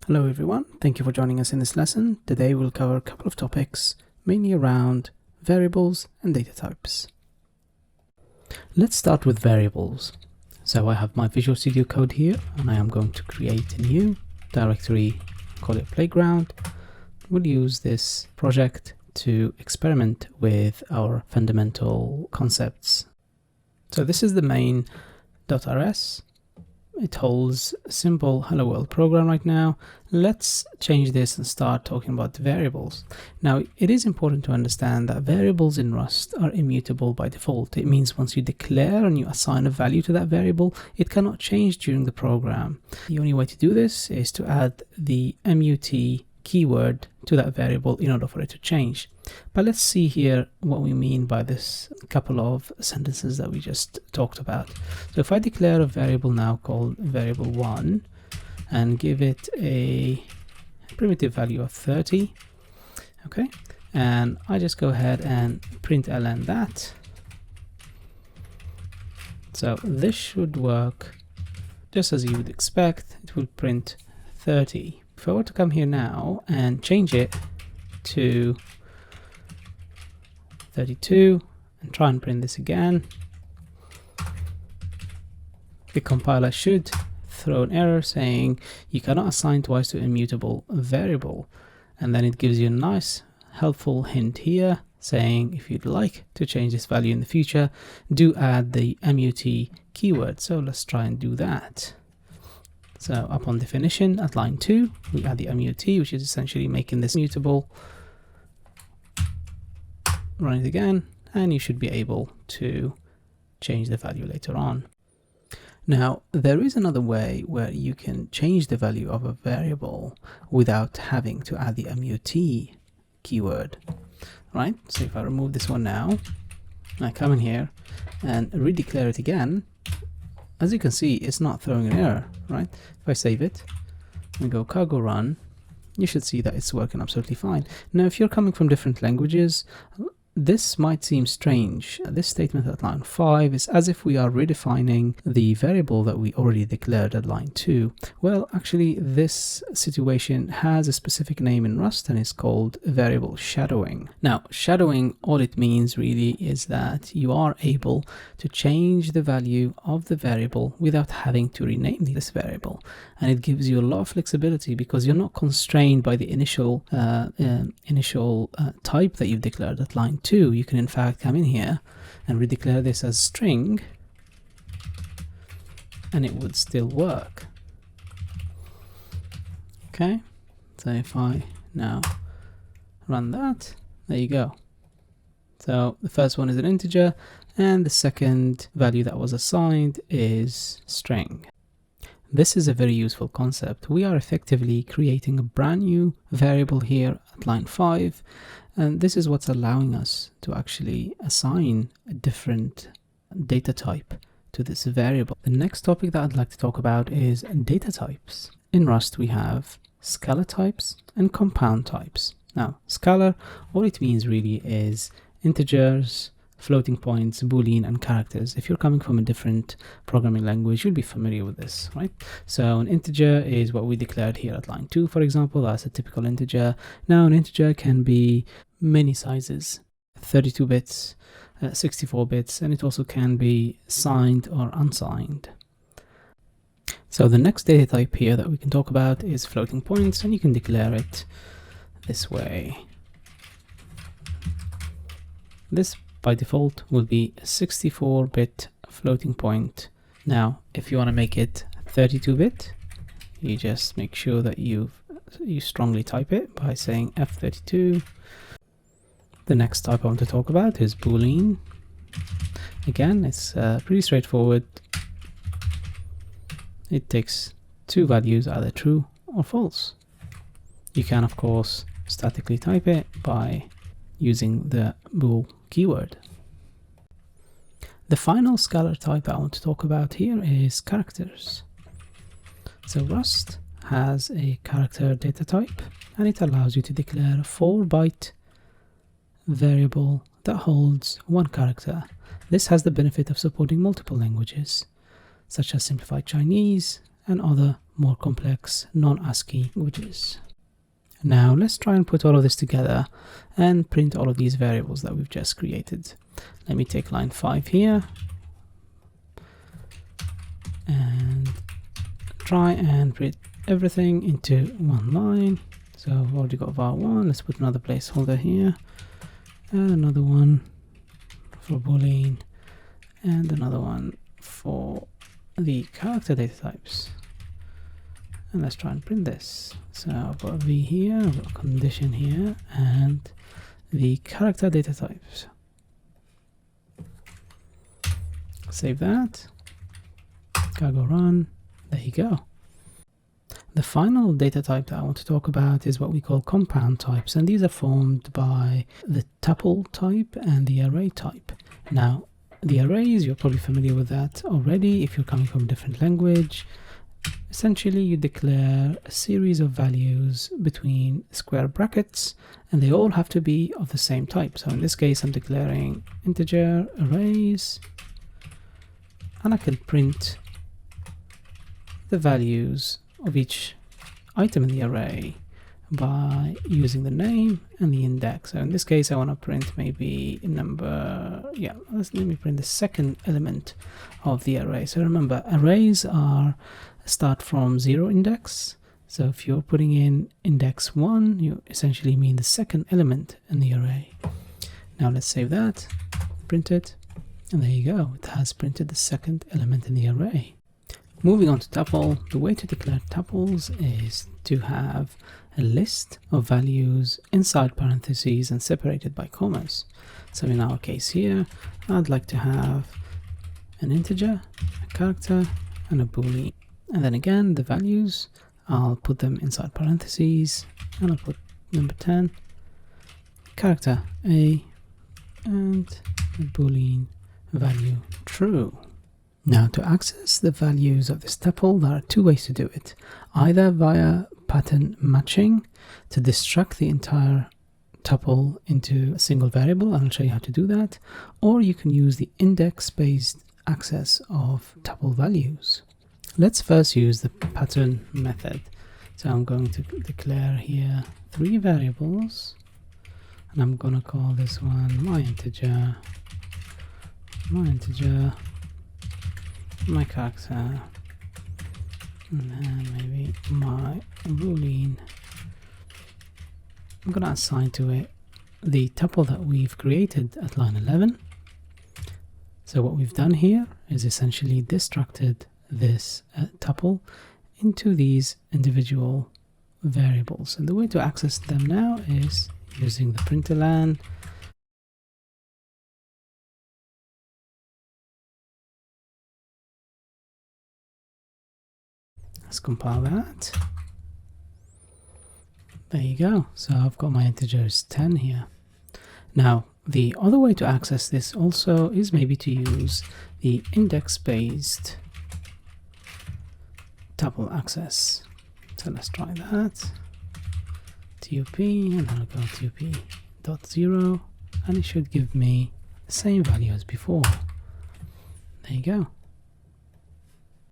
Hello everyone, thank you for joining us in this lesson. Today we'll cover a couple of topics, mainly around variables and data types. Let's start with variables. So I have my Visual Studio Code here, and I am going to create a new directory, call it Playground. We'll use this project to experiment with our fundamental concepts. So this is the main.rs. It holds a simple hello world program right now. Let's change this and start talking about the variables. Now, it is important to understand that variables in Rust are immutable by default. It means once you declare and you assign a value to that variable, it cannot change during the program. The only way to do this is to add the mut keyword to that variable in order for it to change. But let's see here what we mean by this couple of sentences that we just talked about. So if I declare a variable now called variable1 and give it a primitive value of 30, okay, and I just go ahead and println that. So this should work just as you would expect. It will print 30. If I were to come here now and change it to 32 and try and print this again, the compiler should throw an error saying you cannot assign twice to a immutable variable, and then it gives you a nice helpful hint here saying if you'd like to change this value in the future, do add the mut keyword. So let's try and do that. So upon definition at line 2, we add the mut, which is essentially making this mutable. Run it again, and you should be able to change the value later on. Now, there is another way where you can change the value of a variable without having to add the mut keyword, right? So if I remove this one now, and I come in here and redeclare it again, as you can see, it's not throwing an error, right? If I save it and go cargo run, you should see that it's working absolutely fine. Now, if you're coming from different languages, this might seem strange. This statement at line 5 is as if we are redefining the variable that we already declared at line 2. Well, actually, this situation has a specific name in Rust, and it's called variable shadowing. Now, shadowing, all it means really is that you are able to change the value of the variable without having to rename this variable. And it gives you a lot of flexibility because you're not constrained by the initial type that you've declared at line 2. You can in fact come in here and redeclare this as string, and it would still work. Okay, so if I now run that, there you go. So the first one is an integer, and the second value that was assigned is string. This is a very useful concept. We are effectively creating a brand new variable here at line 5, and this is what's allowing us to actually assign a different data type to this variable. The next topic that I'd like to talk about is data types. In Rust, we have scalar types and compound types. Now, scalar, all it means really is integers, floating points, boolean, and characters. If you're coming from a different programming language, you'll be familiar with this, right? So an integer is what we declared here at line 2, for example. That's a typical integer. Now, an integer can be many sizes, 32 bits, 64 bits, and it also can be signed or unsigned. So the next data type here that we can talk about is floating points, and you can declare it this way. This by default will be a 64-bit floating point. Now, if you want to make it 32-bit, you just make sure that you strongly type it by saying F32. The next type I want to talk about is boolean. Again, it's pretty straightforward. It takes two values, either true or false. You can, of course, statically type it by using the bool keyword. The final scalar type I want to talk about here is characters. So Rust has a character data type, and it allows you to declare a 4-byte variable that holds one character. This has the benefit of supporting multiple languages, such as simplified Chinese and other more complex non-ASCII languages. Now let's try and put all of this together and print all of these variables that we've just created. Let me take line 5 here and try and print everything into one line. So I've already got var1. Let's put another placeholder here and another one for boolean and another one for the character data types. And let's try and print this. So I've got a v here, I've got a condition here, and the character data types. Save that. Cargo run. There you go. The final data type that I want to talk about is what we call compound types, and these are formed by the tuple type and the array type. Now, the arrays, you're probably familiar with that already if you're coming from a different language. Essentially, you declare a series of values between square brackets, and they all have to be of the same type. So in this case, I'm declaring integer arrays, and I can print the values of each item in the array by using the name and the index. So in this case, I want to print maybe a number. Yeah, let me print the second element of the array. So remember, arrays start from 0 index. So if you're putting in index 1, you essentially mean the second element in the array. Now let's save that, print it, and there you go. It has printed the second element in the array. Moving on to tuple, the way to declare tuples is to have a list of values inside parentheses and separated by commas. So in our case here, I'd like to have an integer, a character, and a boolean. And then again, the values, I'll put them inside parentheses, and I'll put number 10, character A, and the boolean value true. Now, to access the values of this tuple, there are two ways to do it. Either via pattern matching to destruct the entire tuple into a single variable, and I'll show you how to do that, or you can use the index-based access of tuple values. Let's first use the pattern method. So I'm going to declare here 3 variables, and I'm going to call this one my integer, my character, and then maybe my boolean. I'm going to assign to it the tuple that we've created at line 11. So what we've done here is essentially destructed this tuple into these individual variables, and the way to access them now is using the println. Let's compile that. There you go. So I've got my integers 10 here. Now the other way to access this also is maybe to use the index-based tuple access. So let's try that. tup, and then I'll go tup.0, and it should give me the same value as before. There you go.